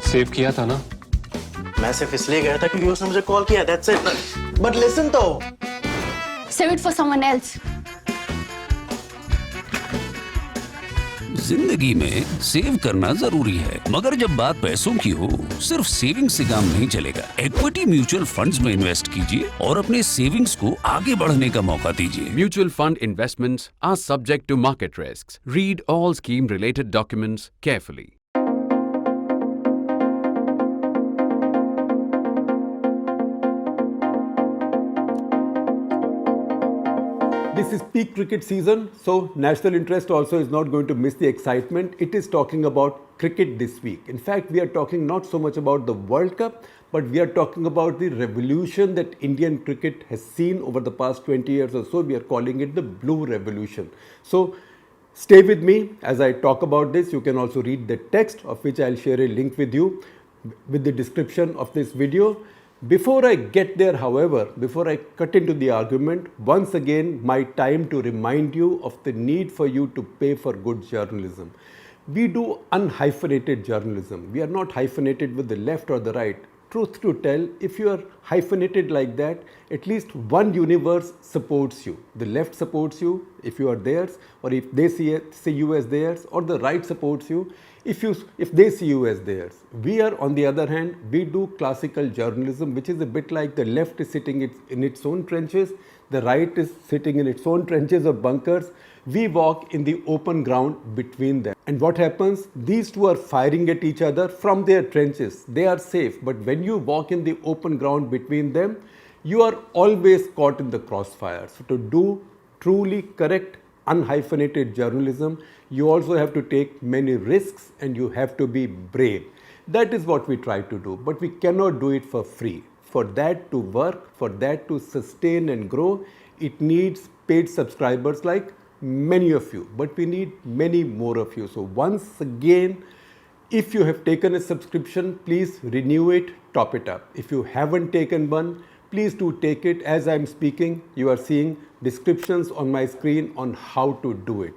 Save किया था ना? मैं सिर्फ इसलिए गया था क्योंकि उसने मुझे कॉल किया, that's it. But listen तो. Save it for someone else. जिंदगी में सेव करना जरूरी है, मगर जब बात पैसों की हो, सिर्फ सेविंग से काम नहीं चलेगा। इक्विटी म्यूचुअल फंड्स में इन्वेस्ट कीजिए और अपने सेविंग्स को आगे बढ़ने का मौका दीजिए। Mutual fund investments are subject to market risks. Read all scheme-related documents carefully. This is peak cricket season, so national interest also is not going to miss the excitement. It is talking about cricket this week. In fact, we are talking not so much about the World Cup, but we are talking about the revolution that Indian cricket has seen over the past 20 years or so. We are calling it the Blue Revolution. So stay with me as I talk about this. You can also read the text, of which I'll share a link with you with the description of this video. Before I get there, however, before I cut into the argument, once again, my time to remind you of the need for you to pay for good journalism. We do unhyphenated journalism. We are not hyphenated with the left or the right. Truth to tell, if you are hyphenated like that, at least one universe supports you. The left supports you if you are theirs, or if they see you as theirs, or the right supports you if they see you as theirs. We are, on the other hand, we do classical journalism, which is a bit like the left is sitting in its own trenches, the right is sitting in its own trenches or bunkers. We walk in the open ground between them. And what happens? These two are firing at each other from their trenches. They are safe. But when you walk in the open ground between them, you are always caught in the crossfire. So to do truly correct, unhyphenated journalism, you also have to take many risks and you have to be brave. That is what we try to do. But we cannot do it for free. For that to work, for that to sustain and grow, it needs paid subscribers like many of you, but we need many more of you. So once again, if you have taken a subscription, please renew it, top it up. If you haven't taken one, please do take it. As I'm speaking, you are seeing descriptions on my screen on how to do it.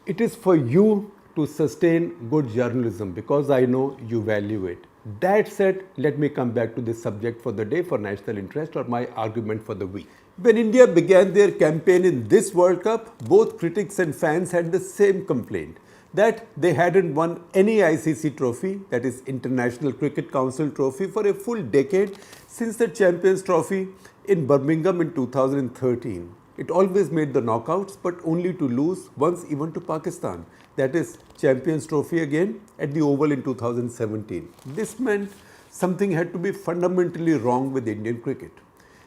It is for you to sustain good journalism because I know you value it. That said, let me come back to this subject for the day, for national interest, or my argument for the week. When India began their campaign in this World Cup, both critics and fans had the same complaint, that they hadn't won any ICC trophy, that is International Cricket Council trophy, for a full decade since the Champions Trophy in Birmingham in 2013. It always made the knockouts, but only to lose once even to Pakistan, that is Champions Trophy again at the Oval in 2017. This meant something had to be fundamentally wrong with Indian cricket.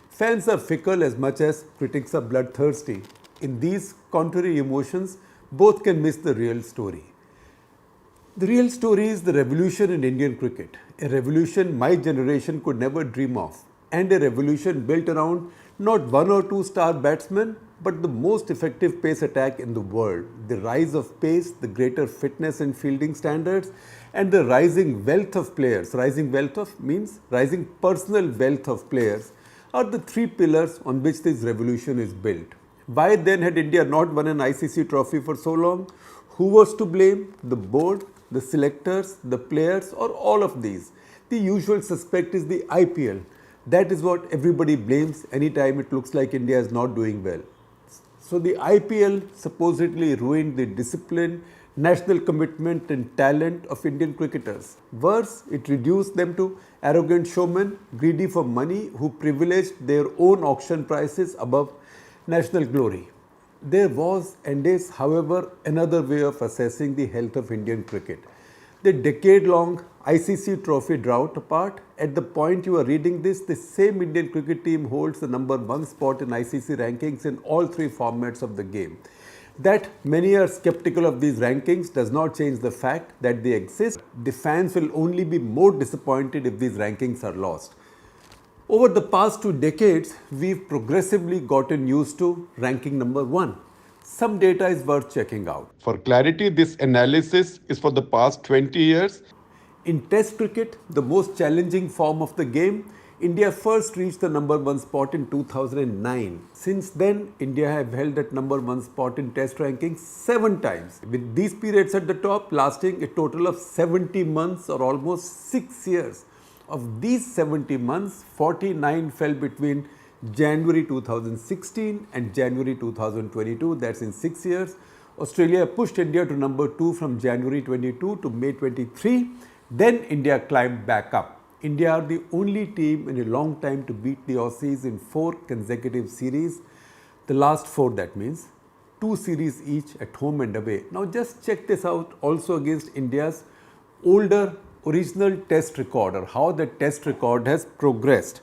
Fans are fickle as much as critics are bloodthirsty. In these contrary emotions, both can miss the real story. The real story is the revolution in Indian cricket, a revolution my generation could never dream of, and a revolution built around not one or two star batsmen, but the most effective pace attack in the world. The rise of pace, the greater fitness and fielding standards, and the rising wealth of players. Rising wealth of means rising personal wealth of players are the three pillars on which this revolution is built. Why then had India not won an ICC trophy for so long? Who was to blame? The board, the selectors, the players, or all of these? The usual suspect is the IPL. That is what everybody blames anytime it looks like India is not doing well. So the IPL supposedly ruined the discipline, national commitment and talent of Indian cricketers. Worse, it reduced them to arrogant showmen, greedy for money, who privileged their own auction prices above national glory. There was and is, however, another way of assessing the health of Indian cricket. The decade-long ICC trophy drought apart, at the point you are reading this, the same Indian cricket team holds the number one spot in ICC rankings in all three formats of the game. That many are skeptical of these rankings does not change the fact that they exist. The fans will only be more disappointed if these rankings are lost. Over the past 2 decades, we've progressively gotten used to ranking number one. Some data is worth checking out. For clarity, this analysis is for the past 20 years. In Test cricket, the most challenging form of the game, India first reached the number 1 spot in 2009. Since then, India have held that number 1 spot in test ranking 7 times, with these periods at the top lasting a total of 70 months or almost 6 years. Of these 70 months, 49 fell between January 2016 and January 2022, that's in 6 years. Australia pushed India to number 2 from January 22 to May 23. Then India climbed back up. India are the only team in a long time to beat the Aussies in 4 consecutive series. The last 4, that means 2 series each at home and away. Now just check this out also against India's older original test record, or how the test record has progressed.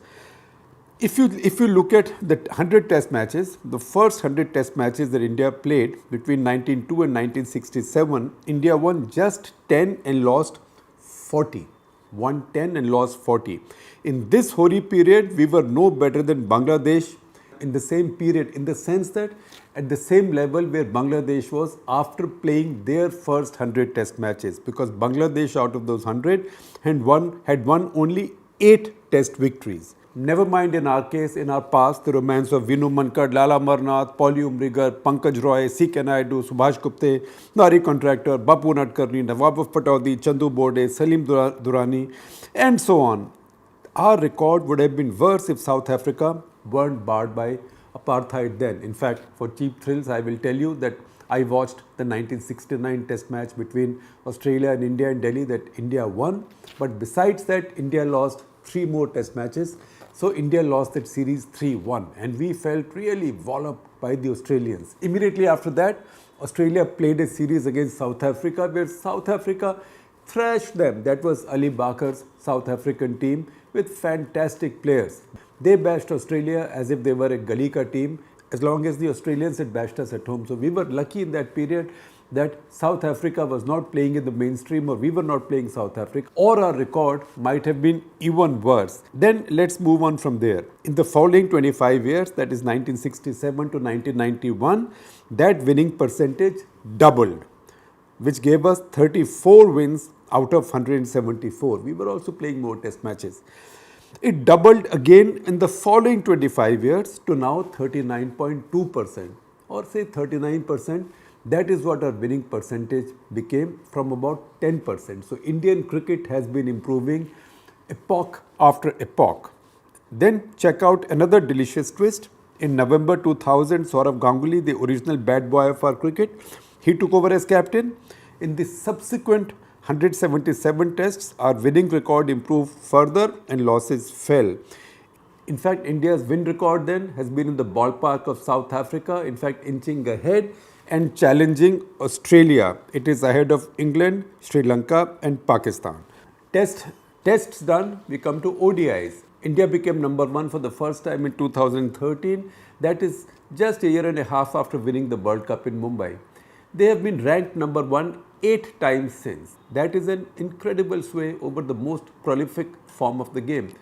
If you look at the 100 test matches, the first 100 test matches that India played between 1902 and 1967, India won just 10 and lost 40. Won 10 and lost 40. In this hoary period, we were no better than Bangladesh in the same period, in the sense that at the same level where Bangladesh was after playing their first 100 test matches, because Bangladesh out of those 100 had won only 8 test victories. Never mind in our case, in our past, the romance of Vinu Mankad, Lala Marnath, Polly Umrigar, Pankaj Roy, C.K. Naidu, Subhash Gupte, Nari Contractor, Bapu Nadkarni, Nawab of Pataudi, Chandu Borde, Salim Durrani, and so on. Our record would have been worse if South Africa weren't barred by apartheid then. In fact, for cheap thrills, I will tell you that I watched the 1969 test match between Australia and India in Delhi that India won. But besides that, India lost 3 more test matches. So India lost that series 3-1, and we felt really walloped by the Australians. Immediately after that, Australia played a series against South Africa where South Africa thrashed them. That was Ali Bakar's South African team with fantastic players. They bashed Australia as if they were a Galika team, as long as the Australians had bashed us at home. So we were lucky in that period that South Africa was not playing in the mainstream, or we were not playing South Africa, or our record might have been even worse. Then let's move on from there. In the following 25 years, that is 1967 to 1991, that winning percentage doubled, which gave us 34 wins out of 174. We were also playing more test matches. It doubled again in the following 25 years to now 39.2%, or say 39%. That is what our winning percentage became from about 10%. So Indian cricket has been improving epoch after epoch. Then check out another delicious twist. In November 2000, Saurav Ganguly, the original bad boy of our cricket, he took over as captain. In the subsequent 177 tests, our winning record improved further and losses fell. In fact, India's win record then has been in the ballpark of South Africa, in fact inching ahead and challenging Australia. It is ahead of England, Sri Lanka and Pakistan. Tests done, we come to ODIs. India became number 1 for the first time in 2013. That is just a year and a half after winning the World Cup in Mumbai. They have been ranked number 1 8 times since. That is an incredible sway over the most prolific form of the game.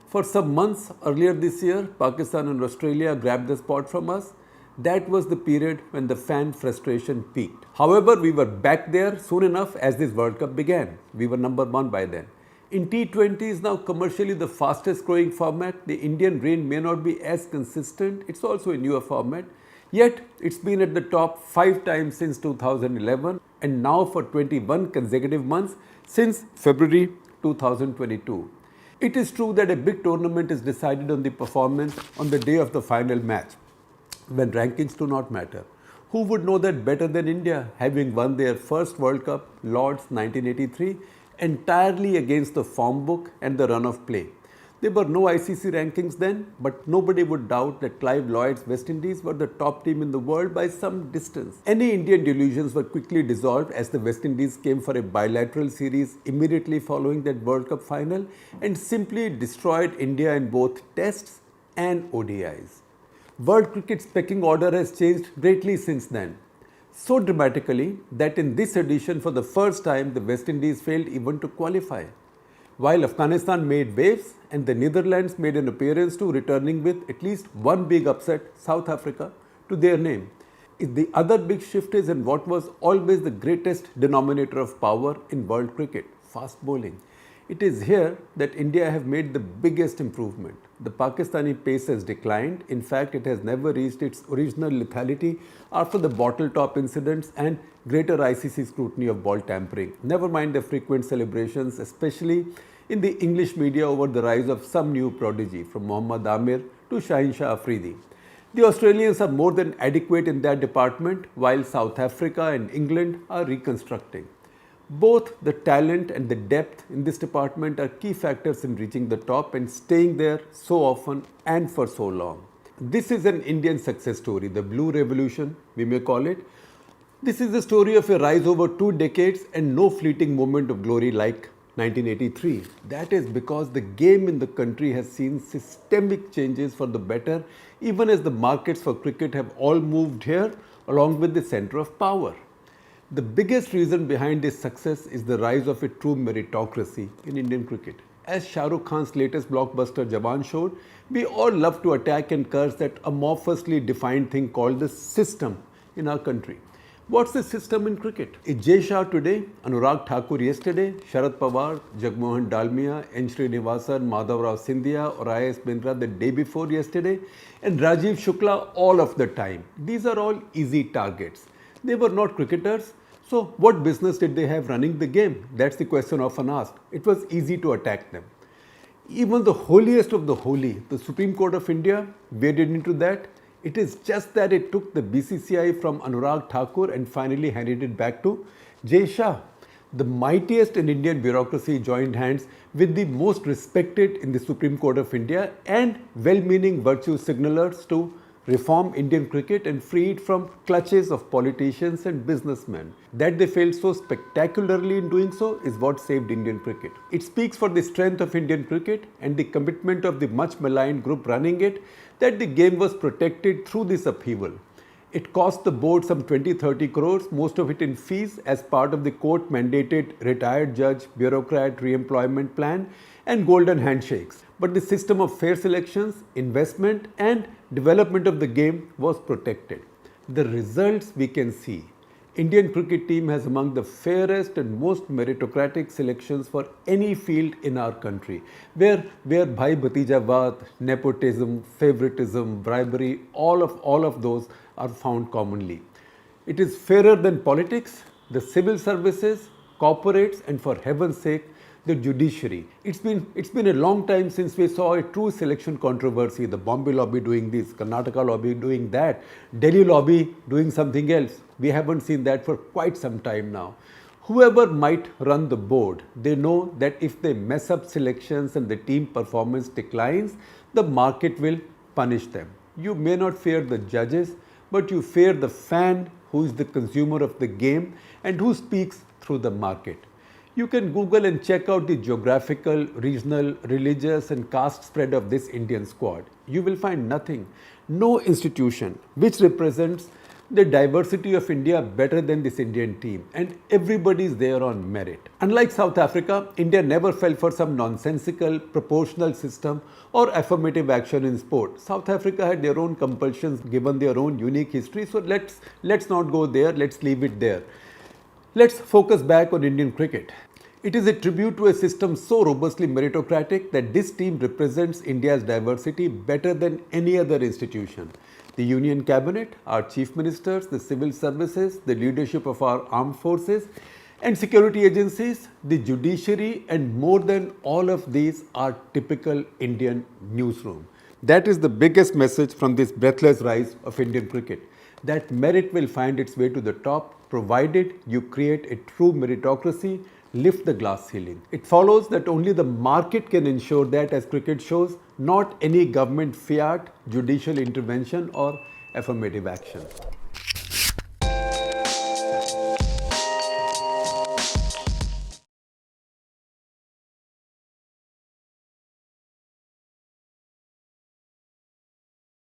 For some months earlier this year, Pakistan and Australia grabbed the spot from us. That was the period when the fan frustration peaked. However, we were back there soon enough as this World Cup began. We were number 1 by then. In T20 is now commercially the fastest growing format. The Indian reign may not be as consistent. It's also a newer format. Yet, it's been at the top 5 times since 2011 and now for 21 consecutive months since February 2022. It is true that a big tournament is decided on the performance on the day of the final match, when rankings do not matter. Who would know that better than India, having won their first World Cup, Lord's 1983, entirely against the form book and the run of play. There were no ICC rankings then, but nobody would doubt that Clive Lloyd's West Indies were the top team in the world by some distance. Any Indian delusions were quickly dissolved as the West Indies came for a bilateral series immediately following that World Cup final and simply destroyed India in both tests and ODIs. World cricket's pecking order has changed greatly since then. So dramatically that in this edition for the first time the West Indies failed even to qualify. While Afghanistan made waves and the Netherlands made an appearance too, returning with at least one big upset, South Africa, to their name. The other big shift is in what was always the greatest denominator of power in world cricket, fast bowling. It is here that India have made the biggest improvement. The Pakistani pace has declined. In fact, it has never reached its original lethality after the bottle top incidents and greater ICC scrutiny of ball tampering. Never mind the frequent celebrations, especially in the English media over the rise of some new prodigy from Mohammad Amir to Shaheen Shah Afridi. The Australians are more than adequate in that department, while South Africa and England are reconstructing. Both the talent and the depth in this department are key factors in reaching the top and staying there so often and for so long. This is an Indian success story, the Blue Revolution, we may call it. This is the story of a rise over 2 decades and no fleeting moment of glory like 1983. That is because the game in the country has seen systemic changes for the better, even as the markets for cricket have all moved here along with the center of power. The biggest reason behind this success is the rise of a true meritocracy in Indian cricket. As Shah Rukh Khan's latest blockbuster Jawan showed, we all love to attack and curse that amorphously defined thing called the system in our country. What's the system in cricket? Is Jay Shah today, Anurag Thakur yesterday, Sharad Pawar, Jagmohan Dalmia, N. Srinivasan, Madhav Rao Scindia or I.S. Bindra the day before yesterday, and Rajiv Shukla all of the time? These are all easy targets. They were not cricketers, so what business did they have running the game? That's the question often asked. It was easy to attack them. Even the holiest of the holy, the Supreme Court of India, waded into that. It is just that it took the BCCI from Anurag Thakur and finally handed it back to Jay Shah. The mightiest in Indian bureaucracy joined hands with the most respected in the Supreme Court of India and well-meaning virtue signalers to reform Indian cricket and free it from clutches of politicians and businessmen. That they failed so spectacularly in doing so is what saved Indian cricket. It speaks for the strength of Indian cricket and the commitment of the much maligned group running it that the game was protected through this upheaval. It cost the board some 20-30 crores, most of it in fees as part of the court-mandated retired judge, bureaucrat re-employment plan and golden handshakes. But the system of fair selections, investment and development of the game was protected. The results we can see. Indian cricket team has among the fairest and most meritocratic selections for any field in our country, where bhai bhatijavad, nepotism, favoritism, bribery, all of those are found commonly. It is fairer than politics, the civil services, corporates, and for heaven's sake, the judiciary. It's been a long time since we saw a true selection controversy. The Bombay lobby doing this, Karnataka lobby doing that, Delhi lobby doing something else. We haven't seen that for quite some time now. Whoever might run the board, they know that if they mess up selections and the team performance declines, the market will punish them. You may not fear the judges, but you fear the fan who is the consumer of the game and who speaks through the market. You can Google and check out the geographical, regional, religious and caste spread of this Indian squad. You will find nothing, no institution which represents the diversity of India better than this Indian team, and everybody is there on merit. Unlike South Africa, India never fell for some nonsensical proportional system or affirmative action in sport. South Africa had their own compulsions given their own unique history, so let's not go there, let's leave it there. Let's focus back on Indian cricket. It is a tribute to a system so robustly meritocratic that this team represents India's diversity better than any other institution. The Union Cabinet, our chief ministers, the civil services, the leadership of our armed forces and security agencies, the judiciary, and more than all of these are typical Indian newsroom. That is the biggest message from this breathless rise of Indian cricket, that merit will find its way to the top provided you create a true meritocracy, lift the glass ceiling. It follows that only the market can ensure that, as cricket shows, not any government fiat, judicial intervention or affirmative action.